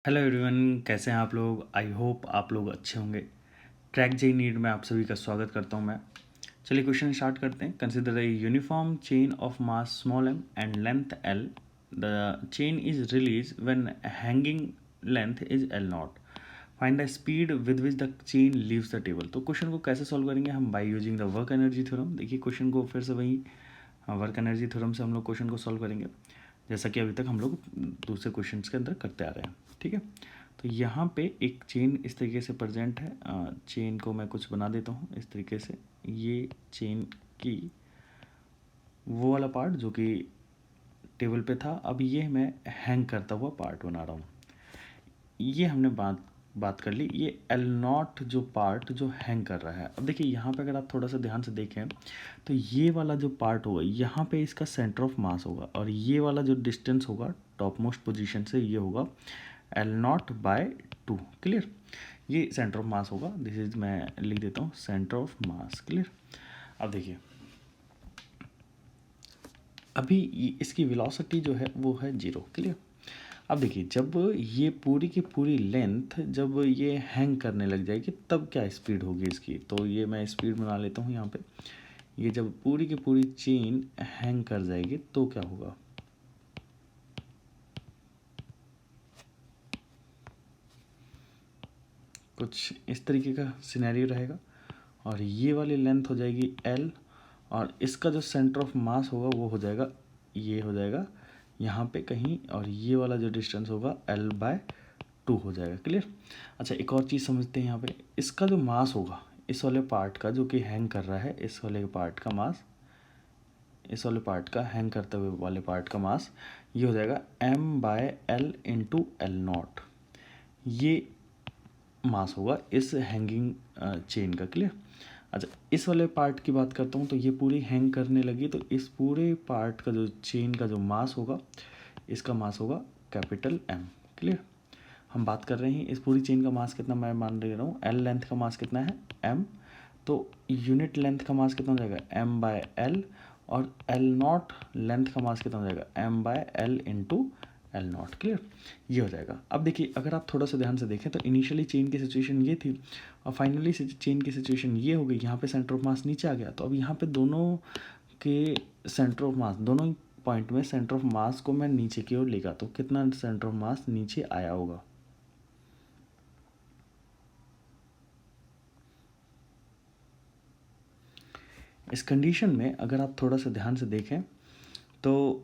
Hello everyone, कैसे हैं आप लोग। आई होप आप लोग अच्छे होंगे। ट्रैक जे नीड में आप सभी का स्वागत करता हूं मैं। चलिए क्वेश्चन स्टार्ट करते हैं। Consider a uniform chain of mass small m and length l। The chain is release when hanging length is l not. Find the speed with which the chain leaves the table. तो question को कैसे solve करेंगे हम? By using the work energy theorem. देखिए question को फिर से वही वर्क एनर्जी थ्योरम से हम लोग क्वेश्चन को सॉल्व करेंगे, जैसा कि अभी तक हम लोग दूसरे क्वेश्चन के अंदर करते आ रहे हैं। ठीक है, तो यहाँ पे एक चेन इस तरीके से प्रेजेंट है। चेन को मैं कुछ बना देता हूँ इस तरीके से। ये चेन की वो वाला पार्ट जो कि टेबल पे था, अब ये मैं हैंग करता हुआ पार्ट बना रहा हूँ। ये हमने बात कर ली। ये एल नॉट जो पार्ट जो हैंग कर रहा है, अब देखिए यहाँ पे अगर आप थोड़ा सा ध्यान से देखें तो ये वाला जो पार्ट होगा यहाँ पे इसका सेंटर ऑफ मास होगा, और ये वाला जो डिस्टेंस होगा टॉप मोस्ट पोजिशन से ये होगा एल नॉट बाय 2। क्लियर, ये सेंटर ऑफ मास होगा। दिस इज, मैं लिख देता हूँ सेंटर ऑफ मास। क्लियर। अब देखिए अभी इसकी वेलोसिटी जो है वो है 0। क्लियर। अब देखिए जब ये पूरी की पूरी लेंथ जब ये हैंग करने लग जाएगी तब क्या स्पीड होगी इसकी, तो ये मैं स्पीड बना लेता हूँ यहाँ पे। ये जब पूरी की पूरी चेन हैंग कर जाएगी तो क्या होगा, कुछ इस तरीके का सिनेरियो रहेगा। और ये वाली लेंथ हो जाएगी l, और इसका जो सेंटर ऑफ मास होगा वो हो जाएगा, ये हो जाएगा यहाँ पे कहीं, और ये वाला जो डिस्टेंस होगा l/2 हो जाएगा। क्लियर। अच्छा, एक और चीज़ समझते हैं यहाँ पे। इसका जो मास होगा इस वाले पार्ट का जो कि हैंग कर रहा है, इस वाले पार्ट का मास, इस वाले पार्ट का हैंग करते हुए वाले पार्ट का मास ये हो जाएगा m/l इंटू एल नॉट। ये मास होगा इस हैंगिंग चेन का। क्लियर। अच्छा, इस वाले पार्ट की बात करता हूँ तो ये पूरी हैंग करने लगी, तो इस पूरे पार्ट का जो चेन का जो मास होगा इसका मास होगा कैपिटल M। क्लियर। हम बात कर रहे हैं इस पूरी चेन का मास कितना, मैं मान ले रहा हूँ L लेंथ का मास कितना है M, तो यूनिट लेंथ का मास कितना हो जाएगा m/l, और L नॉट लेंथ का मास कितना हो जाएगा m/l into L not. Clear, ये हो जाएगा। अब देखिए अगर आप थोड़ा सा ध्यान से देखें तो इनिशियली चेन की सिचुएशन ये थी और फाइनली चेन की सिचुएशन ये हो गई। यहाँ पे सेंटर ऑफ मास नीचे आ गया, तो अब यहाँ पे दोनों के सेंटर ऑफ मास, दोनों पॉइंट में सेंटर ऑफ मास को मैं नीचे की ओर लेगा तो कितना सेंटर ऑफ मास नीचे आया होगा। इस कंडीशन में अगर आप थोड़ा सा ध्यान से देखें तो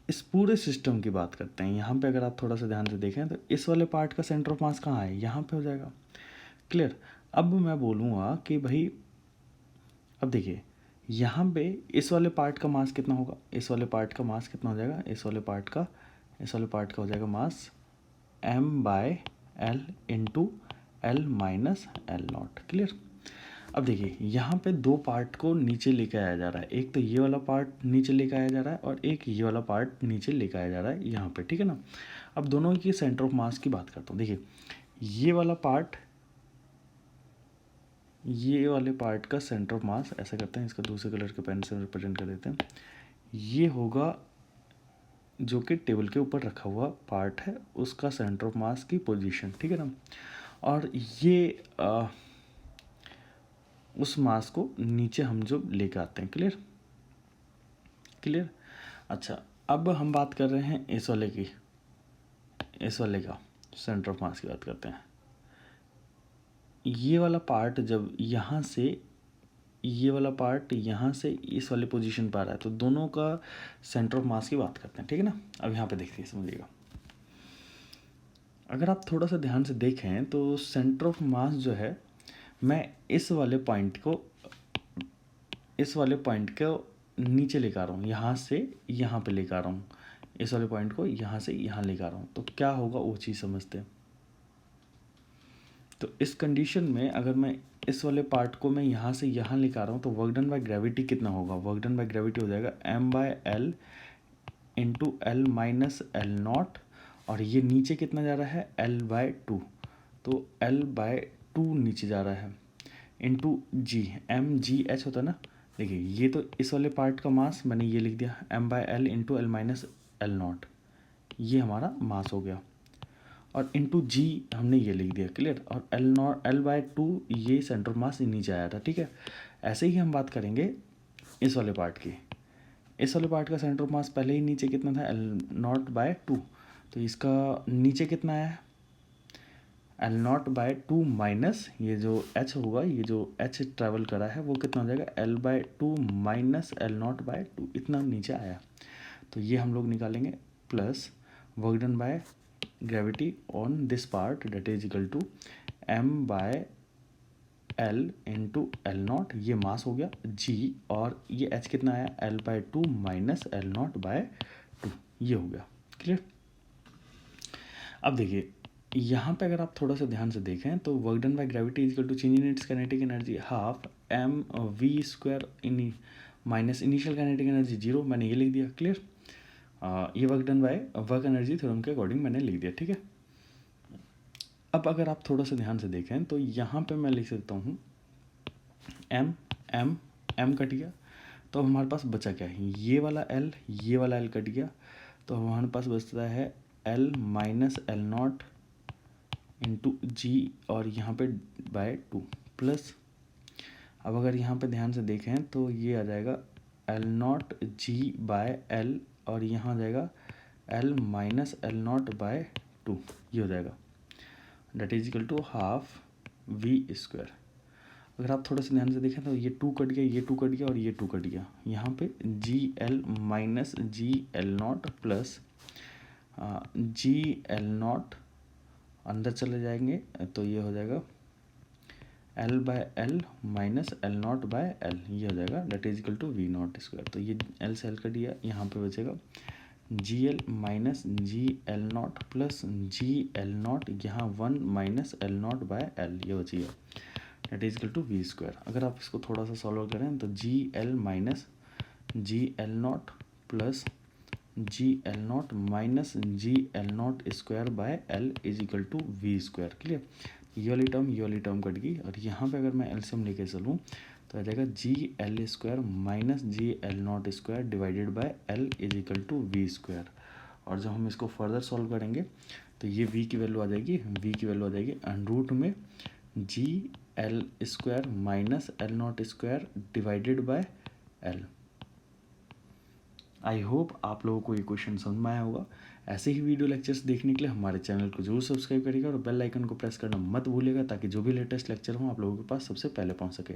इस पूरे सिस्टम की बात करते हैं। यहाँ पे अगर आप थोड़ा सा ध्यान से देखें तो इस वाले पार्ट का सेंटर ऑफ मास कहाँ है, यहाँ पे हो जाएगा। क्लियर। अब मैं बोलूँगा कि भाई अब देखिए यहाँ पे इस वाले पार्ट का मास कितना होगा, इस वाले पार्ट का मास कितना हो जाएगा, इस वाले पार्ट का हो जाएगा मास m/l into L minus L not. Clear. अब देखिए यहाँ पे दो पार्ट को नीचे लेके आया जा रहा है, एक तो ये वाला पार्ट नीचे लेके आया जा रहा है और एक ये वाला पार्ट नीचे लेके आया जा रहा है यहाँ पे। ठीक है ना। अब दोनों की सेंटर ऑफ मास की बात करता हूँ। देखिए ये वाला पार्ट, ये वाले पार्ट का सेंटर ऑफ मास, ऐसा करते हैं इसका दूसरे कलर के पेन से रिप्रेजेंट कर देते हैं। ये होगा जो कि टेबल के ऊपर रखा हुआ पार्ट है उसका सेंटर ऑफ मास की पोजीशन। ठीक है ना। और ये उस मास को नीचे हम जो लेके आते हैं। क्लियर। क्लियर। अच्छा, अब हम बात कर रहे हैं इस वाले की, इस वाले का सेंटर ऑफ मास की बात करते हैं। ये वाला पार्ट जब यहाँ से, ये वाला पार्ट यहाँ से इस वाले पोजीशन पर आ रहा है तो दोनों का सेंटर ऑफ मास की बात करते हैं। ठीक है ना। अब यहाँ पे देखिए समझिएगा, अगर आप थोड़ा सा ध्यान से देखें तो सेंटर ऑफ मास जो है मैं इस वाले पॉइंट को नीचे लेकर आ रहा हूँ, यहाँ से यहाँ पे लेकर आ रहा हूँ, इस वाले पॉइंट को यहाँ से यहाँ लेकर आ रहा हूँ, तो क्या होगा वो चीज़ समझते हैं। तो इस कंडीशन में अगर मैं इस वाले पार्ट को मैं यहाँ से यहाँ लेकर आ रहा हूँ तो वर्क डन बाय ग्रेविटी कितना होगा, वर्क डन बाय ग्रेविटी हो जाएगा m/l into L minus L not, और ये नीचे कितना जा रहा है l/2, तो l/2 नीचे जा रहा है इंटू जी, mgh होता है ना। देखिए ये तो इस वाले पार्ट का मास मैंने ये लिख दिया m/l into L minus L not, ये हमारा मास हो गया, और इंटू जी हमने ये लिख दिया, क्लियर। और L/2 ये सेंटर ऑफ मास नीचे आया था, ठीक है। ऐसे ही हम बात करेंगे इस वाले पार्ट की। इस वाले पार्ट का सेंटर ऑफ मास पहले ही नीचे कितना था, L0/2, तो इसका नीचे कितना है L0/2 माइनस ये जो h होगा, ये जो h ट्रैवल करा है वो कितना हो जाएगा L/2 माइनस L0/2, इतना नीचे आया। तो ये हम लोग निकालेंगे, plus work done by gravity on this part that is equal to m/l into L0, ये मास हो गया g, और ये h कितना आया L/2 माइनस L0/2, ये हो गया, क्लियर। अब देखिए यहाँ पे अगर आप थोड़ा सा ध्यान से देखें तो work done by gravity is equal to change in its kinetic energy half mv² in minus initial kinetic energy 0, मैंने ये लिख दिया, क्लियर। ये work done by work energy theorem के अकॉर्डिंग मैंने लिख दिया, ठीक है। अब अगर आप थोड़ा सा ध्यान से देखें तो यहाँ पे मैं लिख सकता हूँ m कट गया, तो हमारे पास बचा क्या है, ये वाला L, ये वाला L कट गया, तो हमारे पास बचता है L माइनस L0 इंटू जी, और यहाँ पे बाय 2 प्लस, अब अगर यहाँ पे ध्यान से देखें तो ये आ जाएगा L0g/L, और यहाँ आ जाएगा L माइनस L0/2, ये हो जाएगा that is equal to half v²। अगर आप थोड़ा सा ध्यान से देखें तो ये 2 कट गया, ये 2 कट गया, और ये 2 कट गया, यहाँ पे GL minus GL0 plus GL0 अंदर चले जाएंगे, तो ये हो जाएगा L/L माइनस L0/L, ये हो जाएगा that is equal to v0²। तो ये L से L कट गया, यहाँ पे बचेगा GL minus GL0 plus GL0, यहाँ 1 माइनस L0/L, ये बचेगा date is equal to v²। अगर आप इसको थोड़ा सा सॉल्व करें तो GL minus GL0 plus GL0 minus GL0²/L is equal to v², clear. ये वाली टर्म कट गई, और यहाँ पे अगर मैं एलसीएम लेके चलूँ तो आ जाएगा GL² minus GL0² divided by L is equal to v²। और जब हम इसको फर्दर सॉल्व करेंगे तो ये v की वैल्यू आ जाएगी, अंडरूट में GL² minus L0² divided by L। I hope आप लोगों को ये क्वेश्चन समझ में आया होगा। ऐसे ही वीडियो लेक्चर्स देखने के लिए हमारे चैनल को जरूर सब्सक्राइब करिएगा, और बेल आइकन को प्रेस करना मत भूलिएगा, ताकि जो भी लेटेस्ट लेक्चर हो आप लोगों के पास सबसे पहले पहुंच सके।